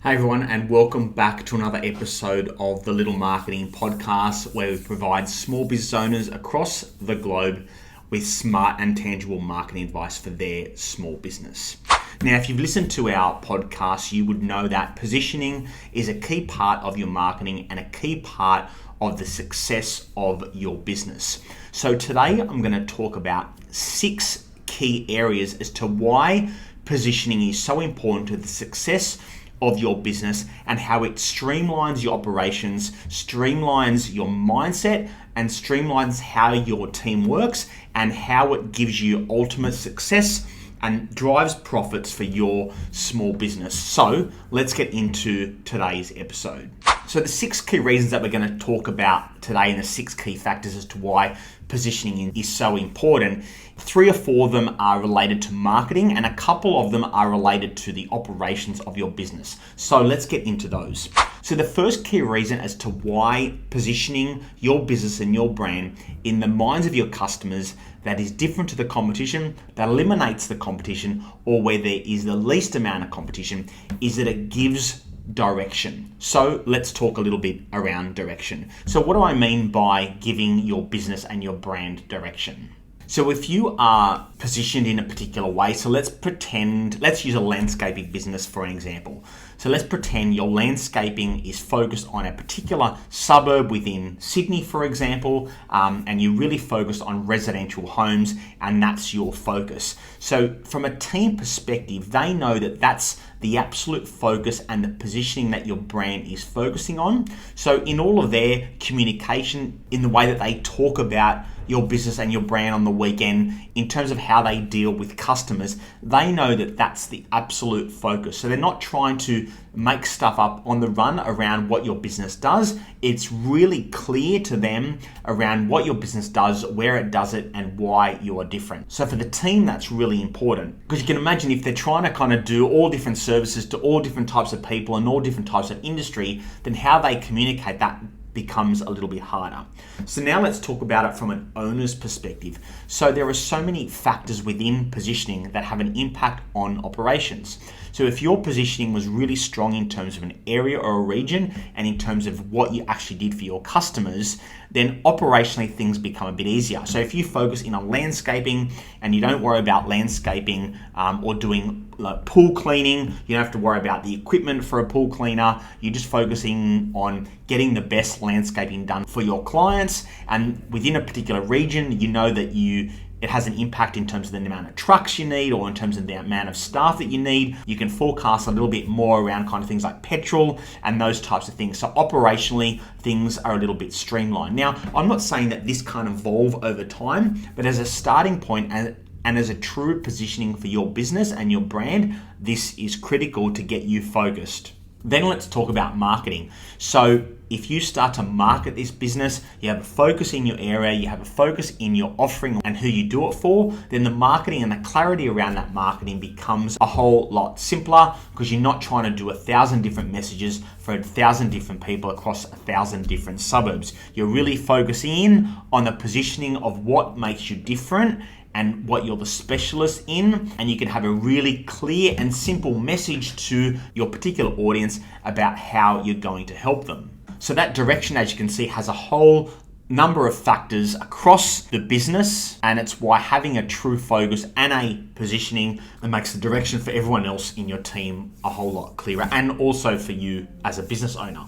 Hey everyone, and welcome back to another episode of the Little Marketing Podcast, where we provide small business owners across the globe with smart and tangible marketing advice for their small business. Now, if you've listened to our podcast, you would know that positioning is a key part of your marketing and a key part of the success of your business. So today I'm going to talk about 6 key areas as to why positioning is so important to the success of your business and how it streamlines your operations, streamlines your mindset, and streamlines how your team works and how it gives you ultimate success and drives profits for your small business. So let's get into today's episode. So the 6 key reasons that we're going to talk about today and the 6 key factors as to why positioning is so important. 3 or 4 of them are related to marketing and a couple of them are related to the operations of your business. So let's get into those. So the first key reason as to why positioning your business and your brand in the minds of your customers that is different to the competition, that eliminates the competition, or where there is the least amount of competition, is that it gives direction. So let's talk a little bit around direction. So what do I mean by giving your business and your brand direction? So if you are positioned in a particular way, so let's use a landscaping business for an example. So let's pretend your landscaping is focused on a particular suburb within Sydney, for example, and you're really focused on residential homes, and that's your focus. So from a team perspective, they know that that's the absolute focus and the positioning that your brand is focusing on. So in all of their communication, in the way that they talk about your business and your brand on the weekend, in terms of how they deal with customers, they know that that's the absolute focus. So they're not trying to make stuff up on the run around what your business does. It's really clear to them around what your business does, where it does it, and why you are different. So for the team, that's really important, because you can imagine if they're trying to kind of do all different services to all different types of people and all different types of industry, then how they communicate that becomes a little bit harder. So now let's talk about it from an owner's perspective. So there are so many factors within positioning that have an impact on operations. So if your positioning was really strong in terms of an area or a region and in terms of what you actually did for your customers, then operationally things become a bit easier. So if you focus in on landscaping and you don't worry about landscaping or doing like pool cleaning, you don't have to worry about the equipment for a pool cleaner. You're just focusing on getting the best landscaping done for your clients. And within a particular region, you know that it has an impact in terms of the amount of trucks you need or in terms of the amount of staff that you need. You can forecast a little bit more around kind of things like petrol and those types of things. So operationally, things are a little bit streamlined. Now, I'm not saying that this can't evolve over time, but as a starting point and as a true positioning for your business and your brand, this is critical to get you focused. Then let's talk about marketing. So if you start to market this business, you have a focus in your area, you have a focus in your offering and who you do it for, then the marketing and the clarity around that marketing becomes a whole lot simpler, because you're not trying to do 1,000 different messages for 1,000 different people across 1,000 different suburbs. You're really focusing in on the positioning of what makes you different and what you're the specialist in, and you can have a really clear and simple message to your particular audience about how you're going to help them. So that direction, as you can see, has a whole number of factors across the business, and it's why having a true focus and a positioning that makes the direction for everyone else in your team a whole lot clearer, and also for you as a business owner.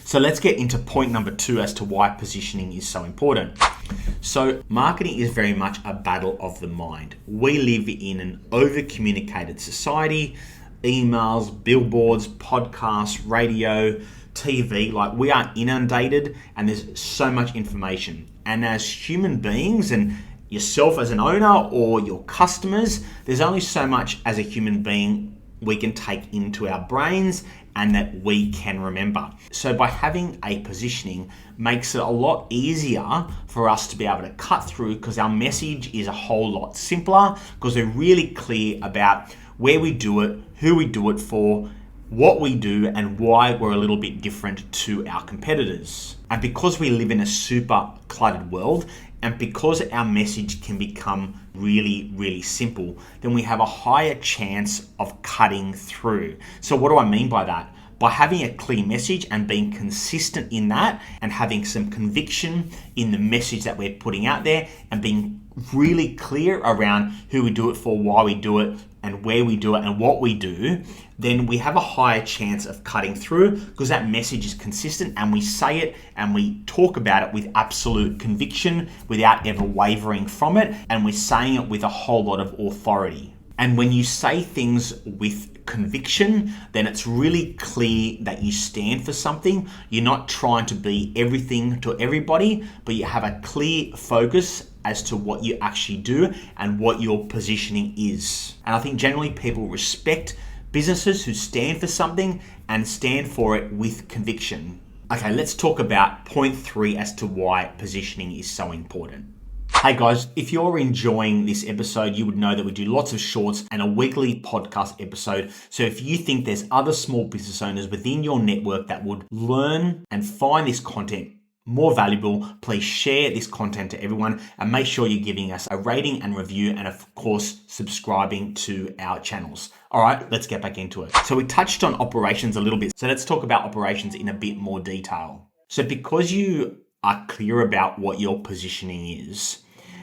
So let's get into point number 2 as to why positioning is so important. So marketing is very much a battle of the mind. We live in an over-communicated society. Emails, billboards, podcasts, radio, TV, like we are inundated and there's so much information. And as human beings, and yourself as an owner or your customers, there's only so much as a human being we can take into our brains and that we can remember. So by having a positioning makes it a lot easier for us to be able to cut through, because our message is a whole lot simpler, because we're really clear about where we do it, who we do it for, what we do, and why we're a little bit different to our competitors. And because we live in a super cluttered world, and because our message can become really, really simple, then we have a higher chance of cutting through. So what do I mean by that? By having a clear message and being consistent in that, and having some conviction in the message that we're putting out there, and being really clear around who we do it for, why we do it, and where we do it, and what we do, then we have a higher chance of cutting through, because that message is consistent and we say it and we talk about it with absolute conviction without ever wavering from it, and we're saying it with a whole lot of authority. And when you say things with conviction, then it's really clear that you stand for something. You're not trying to be everything to everybody, but you have a clear focus as to what you actually do and what your positioning is. And I think generally people respect businesses who stand for something and stand for it with conviction. Okay, let's talk about point 3 as to why positioning is so important. Hey guys, if you're enjoying this episode, you would know that we do lots of shorts and a weekly podcast episode. So if you think there's other small business owners within your network that would learn and find this content more valuable, please share this content to everyone, and make sure you're giving us a rating and review, and of course, subscribing to our channels. All right, let's get back into it. So we touched on operations a little bit. So let's talk about operations in a bit more detail. So because you are clear about what your positioning is,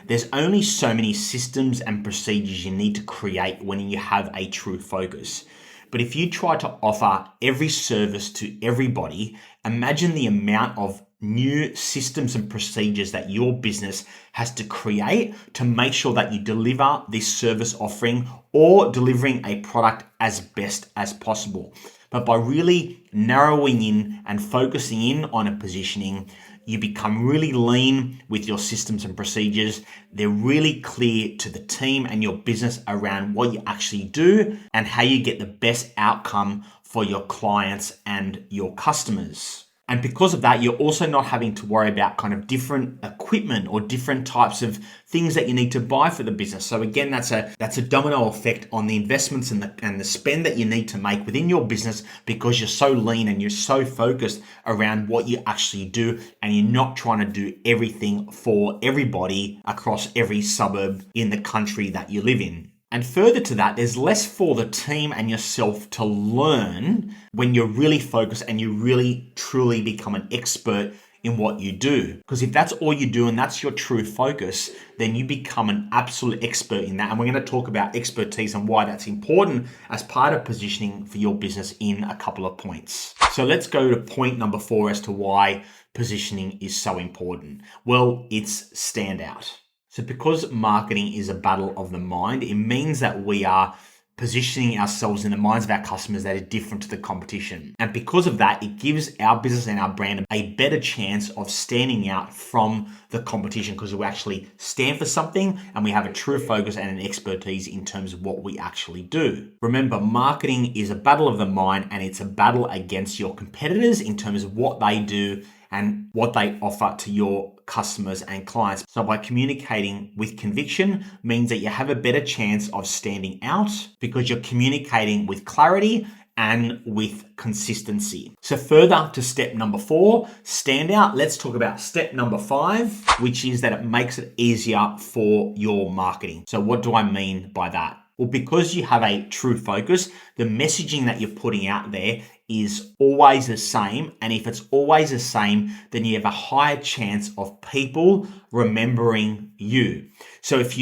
there's only so many systems and procedures you need to create when you have a true focus. But if you try to offer every service to everybody, imagine the amount of new systems and procedures that your business has to create to make sure that you deliver this service offering or delivering a product as best as possible. But by really narrowing in and focusing in on a positioning, you become really lean with your systems and procedures. They're really clear to the team and your business around what you actually do and how you get the best outcome for your clients and your customers. And because of that, you're also not having to worry about kind of different equipment or different types of things that you need to buy for the business. So again, that's a domino effect on the investments and the spend that you need to make within your business, because you're so lean and you're so focused around what you actually do, and you're not trying to do everything for everybody across every suburb in the country that you live in. And further to that, there's less for the team and yourself to learn when you're really focused and you really truly become an expert in what you do. Because if that's all you do and that's your true focus, then you become an absolute expert in that. And we're going to talk about expertise and why that's important as part of positioning for your business in a couple of points. So let's go to point number 4 as to why positioning is so important. Well, it's standout. So because marketing is a battle of the mind, it means that we are positioning ourselves in the minds of our customers that are different to the competition. And because of that, it gives our business and our brand a better chance of standing out from the competition, because we actually stand for something and we have a true focus and an expertise in terms of what we actually do. Remember, marketing is a battle of the mind, and it's a battle against your competitors in terms of what they do and what they offer to your customers and clients. So by communicating with conviction means that you have a better chance of standing out, because you're communicating with clarity and with consistency. So further to step number 4, stand out, let's talk about step number 5, which is that it makes it easier for your marketing. So what do I mean by that? Well, because you have a true focus, the messaging that you're putting out there is always the same. And if it's always the same, then you have a higher chance of people remembering you. So if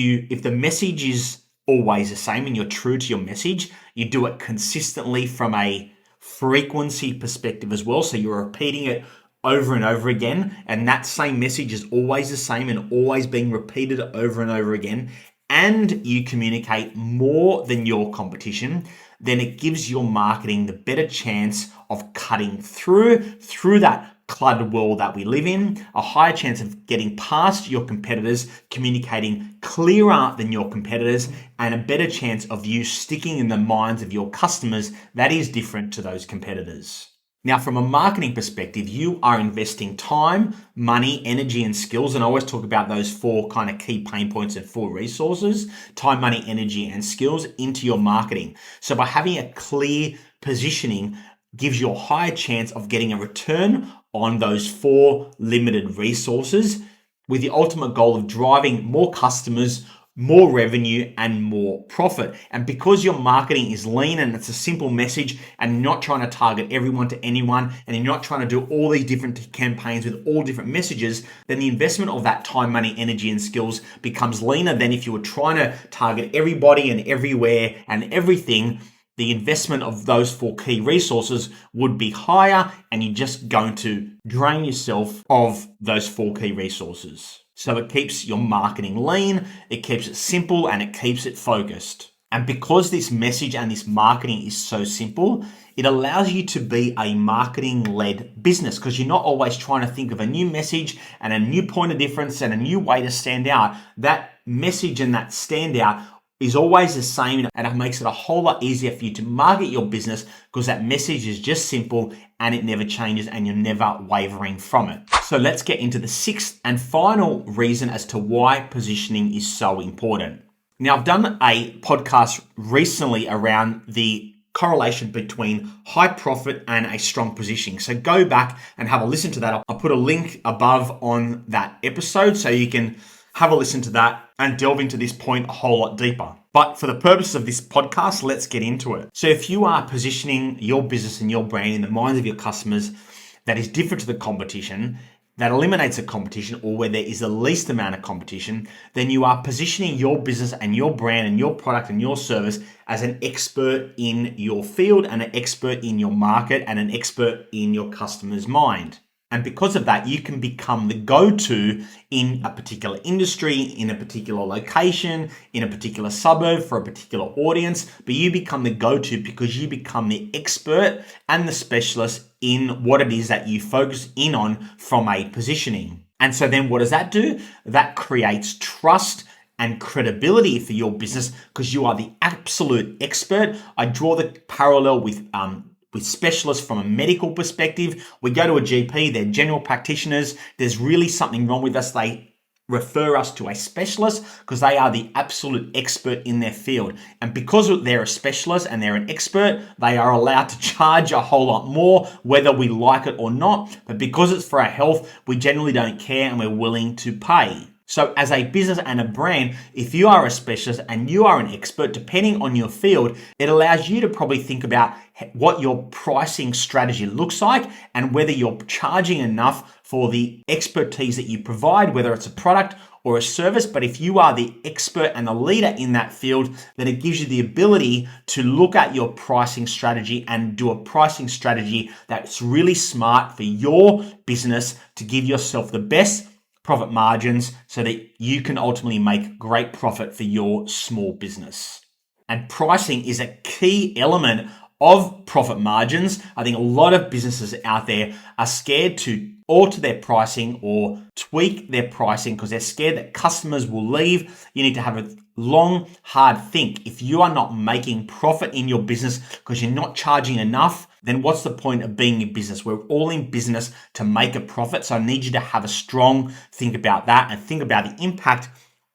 the message is always the same and you're true to your message, you do it consistently from a frequency perspective as well. So you're repeating it over and over again, and that same message is always the same and always being repeated over and over again, and you communicate more than your competition, then it gives your marketing the better chance of cutting through that cluttered world that we live in, a higher chance of getting past your competitors, communicating clearer than your competitors, and a better chance of you sticking in the minds of your customers that is different to those competitors. Now, from a marketing perspective, you are investing time, money, energy, and skills. And I always talk about those 4 kind of key pain points and 4 resources: time, money, energy, and skills into your marketing. So by having a clear positioning gives you a higher chance of getting a return on those 4 limited resources, with the ultimate goal of driving more customers, more revenue, and more profit. And because your marketing is lean and it's a simple message, and you're not trying to target everyone to anyone, and you're not trying to do all these different campaigns with all different messages, then the investment of that time, money, energy, and skills becomes leaner than if you were trying to target everybody and everywhere and everything. The investment of those 4 key resources would be higher, and you're just going to drain yourself of those 4 key resources. So it keeps your marketing lean, it keeps it simple, and it keeps it focused. And because this message and this marketing is so simple, it allows you to be a marketing-led business, because you're not always trying to think of a new message and a new point of difference and a new way to stand out. That message and that standout is always the same, and it makes it a whole lot easier for you to market your business, because that message is just simple and it never changes and you're never wavering from it. So let's get into the 6th and final reason as to why positioning is so important. Now, I've done a podcast recently around the correlation between high profit and a strong positioning. So go back and have a listen to that. I'll put a link above on that episode so you can have a listen to that and delve into this point a whole lot deeper. But for the purpose of this podcast, let's get into it. So if you are positioning your business and your brand in the minds of your customers that is different to the competition, that eliminates the competition, or where there is the least amount of competition, then you are positioning your business and your brand and your product and your service as an expert in your field and an expert in your market and an expert in your customer's mind. And because of that, you can become the go-to in a particular industry, in a particular location, in a particular suburb for a particular audience. But you become the go-to because you become the expert and the specialist in what it is that you focus in on from a positioning. And so then what does that do? That creates trust and credibility for your business because you are the absolute expert. I draw the parallel with specialists from a medical perspective. We go to a GP, they're general practitioners. There's really something wrong with us. They refer us to a specialist because they are the absolute expert in their field. And because they're a specialist and they're an expert, they are allowed to charge a whole lot more, whether we like it or not. But because it's for our health, we generally don't care and we're willing to pay. So as a business and a brand, if you are a specialist and you are an expert, depending on your field, it allows you to probably think about what your pricing strategy looks like and whether you're charging enough for the expertise that you provide, whether it's a product or a service. But if you are the expert and the leader in that field, then it gives you the ability to look at your pricing strategy and do a pricing strategy that's really smart for your business to give yourself the best profit margins so that you can ultimately make great profit for your small business. And pricing is a key element of profit margins. I think a lot of businesses out there are scared to alter their pricing or tweak their pricing because they're scared that customers will leave. You need to have a long, hard think. If you are not making profit in your business because you're not charging enough, then what's the point of being in business? We're all in business to make a profit. So I need you to have a strong think about that and think about the impact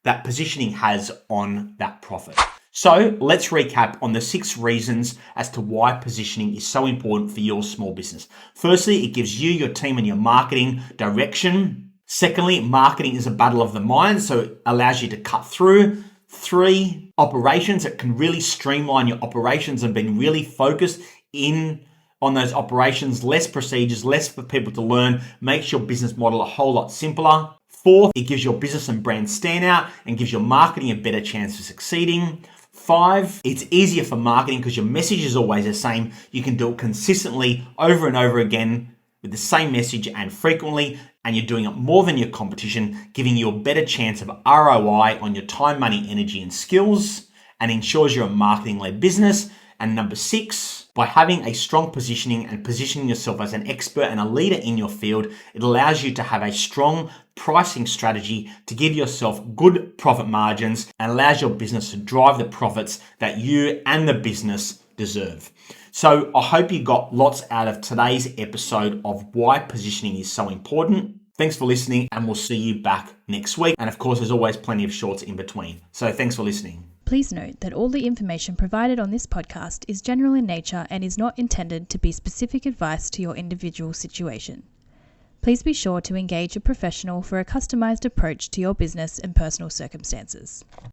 that positioning has on that profit. So let's recap on the 6 reasons as to why positioning is so important for your small business. Firstly, it gives you, your team, and your marketing direction. Secondly, marketing is a battle of the mind, so it allows you to cut through. 3, operations. It can really streamline your operations and be really focused in on those operations, less procedures, less for people to learn, makes your business model a whole lot simpler. 4, it gives your business and brand stand out and gives your marketing a better chance of succeeding. 5, it's easier for marketing because your message is always the same. You can do it consistently over and over again with the same message and frequently, and you're doing it more than your competition, giving you a better chance of ROI on your time, money, energy, and skills, and ensures you're a marketing-led business. And number 6, by having a strong positioning and positioning yourself as an expert and a leader in your field, it allows you to have a strong pricing strategy to give yourself good profit margins and allows your business to drive the profits that you and the business deserve. So I hope you got lots out of today's episode of why positioning is so important. Thanks for listening, and we'll see you back next week. And of course, there's always plenty of shorts in between. So thanks for listening. Please note that all the information provided on this podcast is general in nature and is not intended to be specific advice to your individual situation. Please be sure to engage a professional for a customized approach to your business and personal circumstances.